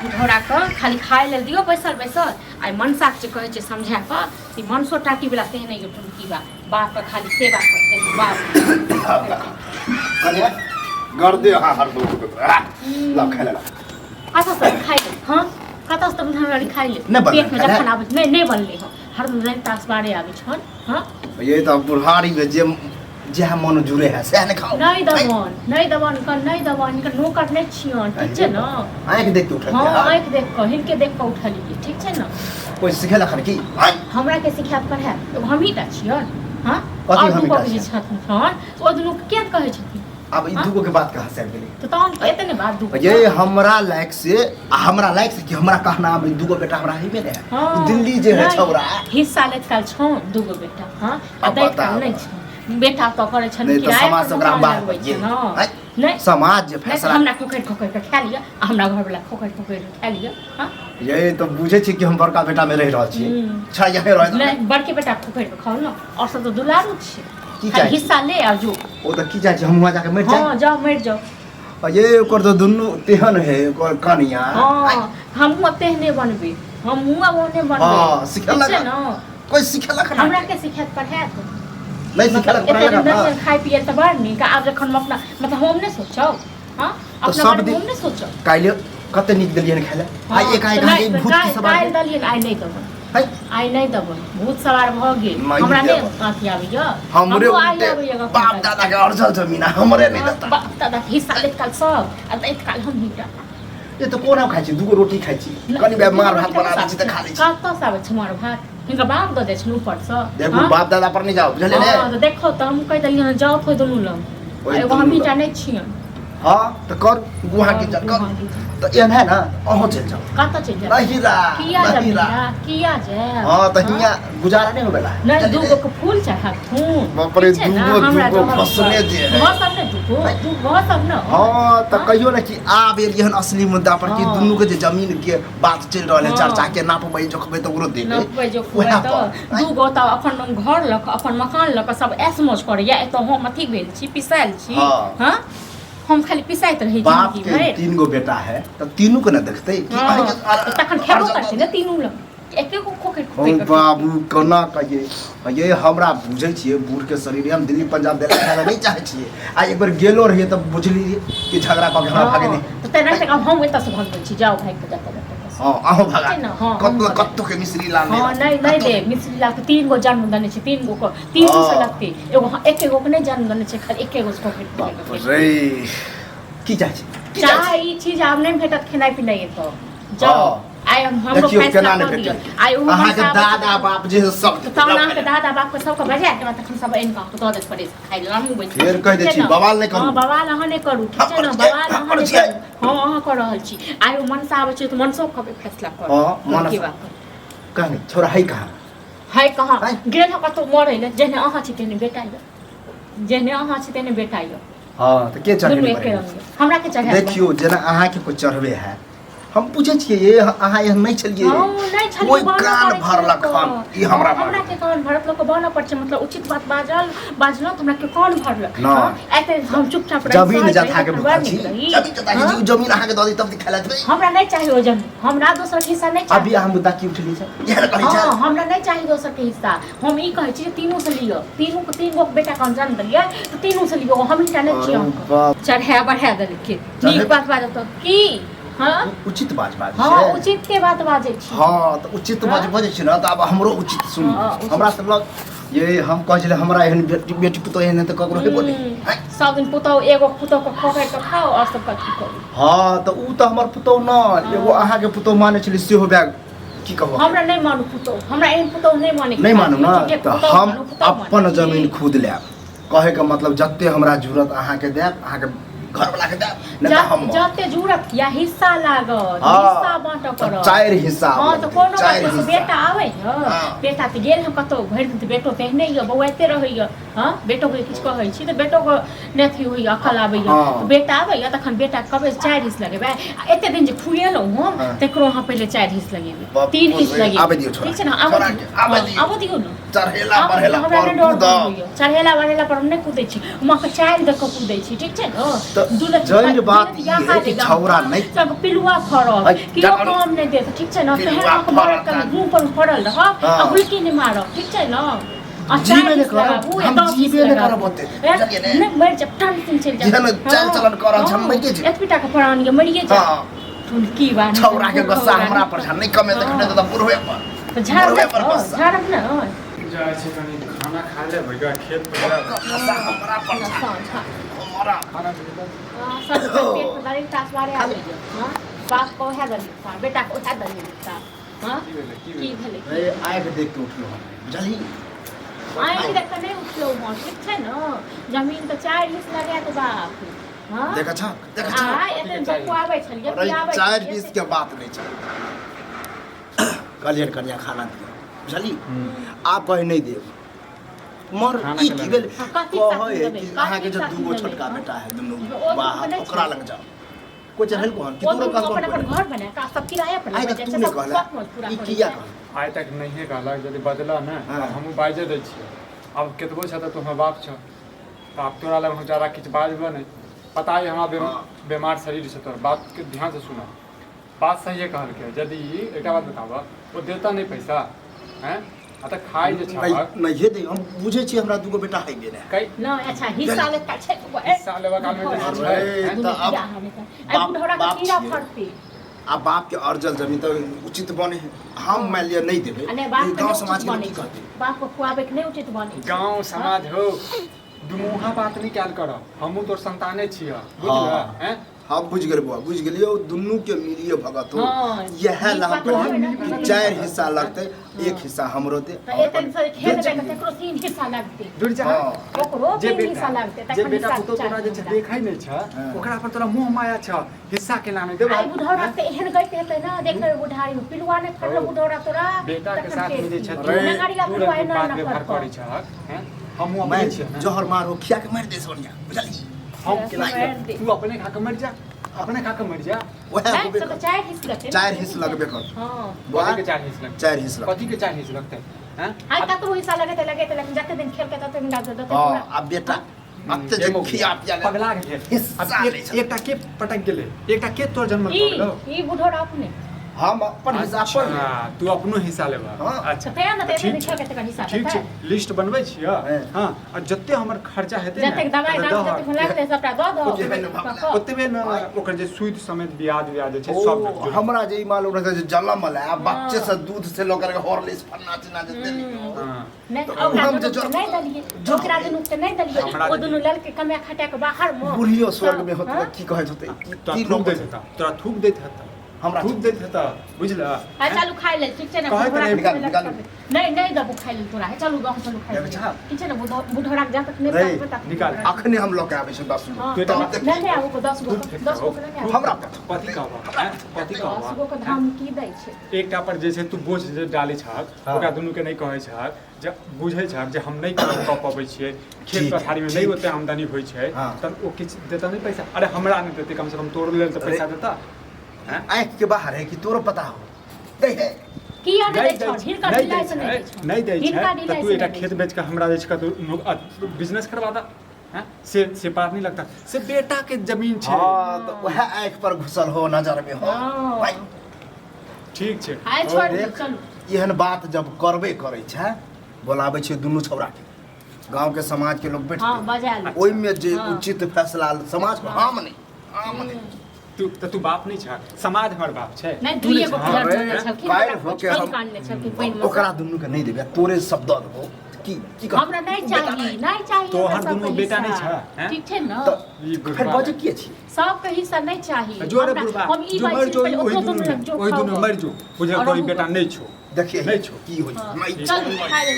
घोड़ा के खाली खाए ले दियो बैसल बैसल आई मनसा के कहे छे समझा के कि मनसो टाटी वाला तेहने यो टुनकी बा बाप के खाली सेवा करते बाप कन्या कर दे हर दो ला खा ले अच्छा सब खाई ले हां कता से तुम हमरा खाई ले पेट में जखन आवे नहीं बनले हो हर दिन तास बाड़े आवे छन हां ये तो बुढ़ारी में जे जे मन जुड़े है से ने खाओ नहीं दबन का नौकर नहीं छियन ठीक छे न आंख देख के उठल हां आंख देख के हिनके देख के उठली ठीक छे न कोई सिखेला खर की हमरा के सिखात पर है तो हम ही ता छियन हां कथि हम को भी छथन छन ओ दुनु के कहे छथिन अब ई दुगो के बात कहां से गेली तो तहन एतने बात दुगो ये हमरा लायक से कि हमरा कहना अब दुगो बेटा हमरा ही में है दिल्ली जे है छौरा हिस्सा ले काल छौ दुगो बेटा हां दैत नहीं छ बेटा तो करे छन कि समाज से ओकरा बात ये नहीं समाज जे फैसला हमरा खोकर के खा लिया हमरा घर वाला खोकर के खा लिया हां ये तो बुझे छी कि हम बड़का बेटा में रह रहल छी अच्छा यही रह नहीं बड़के बेटा खोकर के खाओ ना और सब तो दुलारू छी की चाहिए हिस्सा ले आ जो ओ तो की चाहिए हम वहां जाके मर जाए हां जाओ मर जाओ ये ओकर तो दुनु तेहन है ओकर कनिया हां हम तेहने बनबे हम मुआ ओने बनबे हां सिखला ना कोई सिखला खना हमरा के सिखात पर है तो नहीं सिखला पर है खाई पिए त बार नहीं का आज जखन हम अपना मतलब हम ने सोचो हां अपना बारे में हम ने सोचो काइले कते निक दलियन खाइले आई एक भूत की सवार काइल दलियन आई नहीं दबन आई नहीं दबन भूत सवार भ गेल हमरा ने आथी आबिया हमरे बाप दादा के अर्जल जमीन हमरे नहीं देता बाप दादा के हिस्सा ले काल सब आ दैत काल हम हिटा ये तो कोना खाइ छी दुगो रोटी खाइ छी कनी बे मार भात बना दै छी त खा लै छी काता साबे छ मार भात हिनका बाप द दे छ ऊपर से देखो बाप दादा पर नहीं जाओ बुझले ने हां तो देखो त हम कह दलियन जाओ कोई दुनु लम एगो हम हिटा नहीं छियन हां तो कर गुहा के कर तो एन है ना अहो चल जाओ काता चल जा नहीं रा किया जे हां तो हिया गुजारा नहीं होबेला नहीं दुगो के फूल चढ़ा फूल बाप रे दुगो फसने दे वो सब ने दुगो वो सब न हां तो कहियो ना कि आब एहन असली मुद्दा पर कि दुनु के जे जमीन के बात चल रहल है चर्चा के नापबै जोखबै तो ओकरो दे नापबै जोखबै तो दुगो त अपन घर लक अपन मकान लक सब ऐसमोज करे या तो हम अथी भेल छी पिसाइल छी हां हम खाली पिसाइत रही बाप के तीन गो बेटा है तो तीनों को न देखते कि तखन खेबो करते न तीनों लग एके को खोके ओ बाबू कोना कहिए ये हमरा बुझै छियै बूढ़ के शरीर हम दिल्ली पंजाब देला खाना नहीं चाहे छियै आ एक बार गेलो रहिए तब बुझली कि झगड़ा क हमरा भागे नहीं तो तेना से हम एता से भाग छी जाओ भाई के जाते हां आहो भागा कत्तो के मिश्री लाल हां नहीं दे मिश्री लाल के तीन गो जन्म दने छै तीन गो को तीन गो से लगते एगो एके गो के नहीं जन्म दने छै खाली एके गो से खोके रे की चाहे चाहे ई चीज आब नहीं भेटत खेनाई पिनाई तो जाओ आई हमरो फैसला कर दियो आई उ अहाँ के दादा बाप जे सब तो अहाँ के दादा बाप के सब के बजा के तखन सब इन का तो दे पड़े खाइ लामु बैठ फेर कह दे छी बवाल नहीं करू हां बवाल अहाँ नहीं करू ठीक छै ना बवाल अहाँ नहीं करू हां अहाँ कर रहल छी आई उ मनसा आबै छै तो मनसो के फैसला कर हां मनसा कहनी छोरा है कहां गेल ह कतो मरै ले जेने अहाँ छी तेने बेटा जेने अहाँ छी तेने बेटा हां तो के चढ़े हमरा के चढ़े देखियो जेना अहाँ के कोई चढ़बे है हम पूछे छिए ये अहाँ यह नहीं चलिए कोई कान भरलक हम ई हमरा के कान भरत लोग बना पड़ छै मतलब उचित बात बाजलो त हमरा के कान भरलक एते हम चुपचाप रह जमीन जथा के भूखा छी जमीन अहाँ के द दी तब दिखाला देबै हमरा नहीं चाहिए ओ जमीन हमरा दोसर के हिस्सा नहीं चाहिए अभी हम मुद्दा की उठली छै यह कहै छै हां हमरा नहीं चाहिए दोसर के हिस्सा हम ई कहै छी तीनों से लियो तीनों को तीन गो बेटा का जन्म दिया तो तीनों से लियो हम हिस्सा नहीं छियो चढ़ा बढ़ा देल के नीक बात बाजत की हां उचित बात हां उचित के बात बाजै छी हां तो उचित बात बाजै छी ना त अब हमरो उचित सुन हमरा सब लोग ये हम कहै छले हमरा एहन बेटी पुतो एहन त ककरो हे बोली सब दिन पुतो एगो पुतो को खोकै के खाओ और सब का की करू हां तो उ त हमर पुतो न एगो अहाँ के पुतो माने छले सेहो बैग की कहबो हमरा नहीं मानू पुतो हमरा एहन पुतो नहीं माने नहीं मानू ना तो हम अपन जमीन खुद लेब कहे के मतलब जत्ते हमरा जरूरत अहाँ के देब अहाँ के घर वाला के देब न हम जत्ते जरूरत या हिस्सा लागत हिस्सा बांट कर चार हिस्सा हां तो कोनो बात से बेटा आवे ह बेटा त गेल हम कतो भर दिन बेटो तेहने य बौआते रहैय हां बेटो के किछ कहै छी त बेटो को नेथी होई अकल आबै य बेटा आबै य तखन बेटा कबे चार हिस्सा लगेबे एते दिन जे खुएलो हम तेकरो हम पहले चार हिस्सा लगेबे तीन हिस्सा लगेबे आबै दियो ठीक छै ना आबै दियो न चढ़ेला बढ़ेला पर चढ़ेला बढ़ेला पर हम नहीं कूदै छी उमा के चार दे के कूदै छी ठीक छै न जड़ बात ई है कि छौरा नहीं सब पिलुआ फरल कियो काम नहीं दे ठीक छै ना तेहन को मार के मुंह पर पड़ल रह आ उल्टी नहीं मार ठीक छै ना जीवे ने करब हम जीवे ने करब ओते चलिए ने मर जब टाइम से चल जा जेहन चाल चलन करब हम मरिए जे एतबी टा के प्राण के मरिए जा तुम की बात छौरा के गुस्सा हमरा पर नहीं कमे देखने त बुढ़वे पर झाड़ब ना जाय छै कनी खाना खा ले भइया खेत पर गुस्सा हमरा पर हमरा खाना सब पेट में डाली तासवारे आ गई हां बाप को है दली सा बेटा को है दली सा हां की भेले ए आइ के देख के उठलो बुझली आइ के देख के नहीं उठलो हो ठीक छै ना जमीन तो 4 हिस्सा लगा तो बाप हां देखा छ आ एते जको आबै छलिए अरे पियाबै 4 20 के बात नहीं छै कलियर कन्या खाना दियो बुझली आप कहे नहीं देब मर ई की भेल कहे कि अहाँ के जो दूगो छोटका बेटा है दुनु बाहर ओकरा लग जाओ कोई चढ़ल कोन कि तू का अपन घर बना का सब किराया पर आई तक तू ने कहला ई किया कहला आइ तक नहीं कहला यदि बदला ना हम बाजे दै छियै अब केतबो छ त तोहर बाप छ त आब तोरा लग हम ज्यादा किछ बाजबो नहीं पता है हमरा बीमार शरीर से तोर बात के ध्यान से सुना बात सही कहल के यदि एकटा बात बतावा वो देता नहीं पैसा हैं आ त खाइ जे छ नहीं दे हम बुझे छी हमरा दूगो बेटा है बेने कई ना अच्छा हिस्सा ले का छै हिस्सा लेवा काल में छै त अब आई बुढ़ौरा का कीड़ा फड़ते आ बाप के अर्जल जमीन तो उचित बने हम मान लिया नहीं देबे अने बाप गांव समाज के की कहते बाप को खुआबे के नहीं उचित बने गांव समाज हो दुमुहा बात नहीं कैल कर हमहू तोर संताने छिया बुझला हैं हम बुझ गेल बुआ बुझ गेलियो दुन्नू के मिलिए भगत हो यह ला तो 4 हिस्सा लगते एक हिस्सा हमरो दे त एतन से खेल बे के ककरो 3 हिस्सा लागते दूर जा ओकरो 3 हिस्सा लागते जे बेटा पुतो तोरा जे छै देखै नै छ ओकरा पर तोरा मोह माया छ हिस्सा के नामे देबो आई बुढ़ौरा ते एहन गइते हेतै ना देखै बुढ़ारी में पिलुआ ने फड़लो बुढ़ौरा तोरा बेटा के साथ मिले छ नगाड़िया पिलुआ ना ना व्यवहार करै छ हैं हम मैं अपने छ जहर मारो खिया के मार दे सोनिया बुझली हम तू अपने खा के मर जा अपने खा के मर जा ओहे नहीं सब 4 हिस्सा लगते 4 हिस्सा लगबे कर हां कथी के 4 हिस्सा लगते 4 हिस्सा कथी के 4 हिस्सा लगते हैं आई तक तो हिस्सा लगते लेकिन जते दिन खेल के तते दिन दते हां अब बेटा अब ते जे खिया पिया ले पगला के अब एकटा के पटक गेले एकटा के तोर जन्म करलो ई बुढ़ौरा अपने हम अपन हिसाब पर तू अपनो हिस्सा लेबा अच्छा ते ना ते खेल के तक हिस्सा ठीक छै लिस्ट बनबै छियै हां और जत्ते हमर खर्चा हेतै जते दवाई दाम जते हम लागते सबटा दऽ दो ओतबे न ओकर जे सूद समेत ब्याज छै सब हमरा जे मालूम रहै जे जलम वाला बच्चे से दूध से लोकर के हॉर्लिक्स फन्ना चिना जे देली नहीं अब हम जो नहीं दलिए जोकरा दुनु के नहीं दलिए ओ दुनु लल के कमे खटा के बाहर में बुढ़ियो स्वर्ग में होत की कहै होतै की लोग दैत हेता तोरा थूक दैत हेता हमरा थूक दैत हेता बुझला है चलू खाइ ले ठीक छै ना नहीं दबो खाइ ले तोरा है चलू गांव चलू खाइ ले ठीक छै ना बुढ़ौरा के जा तक नहीं पता निकाल अखने हम लोग के आबै छै 10 नहीं आबो को 10 गो नहीं हमरा कथी कहबा कथी 10 कहबा गो के धाम की दै छै एकटा पर जे छै तू बोझ जे डालै छहक ओकरा दुनू के नहीं कहै छहक जे बुझै छहक जे हम नहीं काम कऽ पबै छियै खेत पथारी में नहीं ओते आमदनी होइ छै तब ओ किछ देता नहीं पैसा अरे हमरा नहीं देते कम से कम तोड़ लेल तो पैसा देता आँख के बाहर है कि तोरो पता हो दे है की याद दै छ हिनका दिलाई से नहीं दै छै त तू एकटा खेत बेच के हमरा जे छै तू बिजनेस करवा दा हैं से बात नहीं लगता से बेटा के जमीन छै हां तो वह आँख पर घुसल हो नजर में हो भाई ठीक छै आइ छोड़ दे चलू एहन बात जब करबे करै छै बोलाबै छै दुनू छौरा के गांव के समाज के लोग बैठ हां बजा ले ओइ में जे उचित फैसला समाज को हम नहीं तू बाप नहीं छ समाज हमर बाप छै नहीं दुइए गो प्यार करने छलखिन काहे होके हम कान ले छलखिन पैन में ओकरा दुनू के नहीं देबे तोरे शब्द देबो की हमरा नहीं चाहिए तोहर दुनू बेटा नहीं छ ठीक छै ना ई फिर बजे के छी सब के हिस्सा नहीं चाहिए जोरे बुढ़बा हम ई जो मर जो ओही दुनू मर जो बुझे कोई बेटा नहीं छो देखिए नहीं छो की होई चल खाइ ले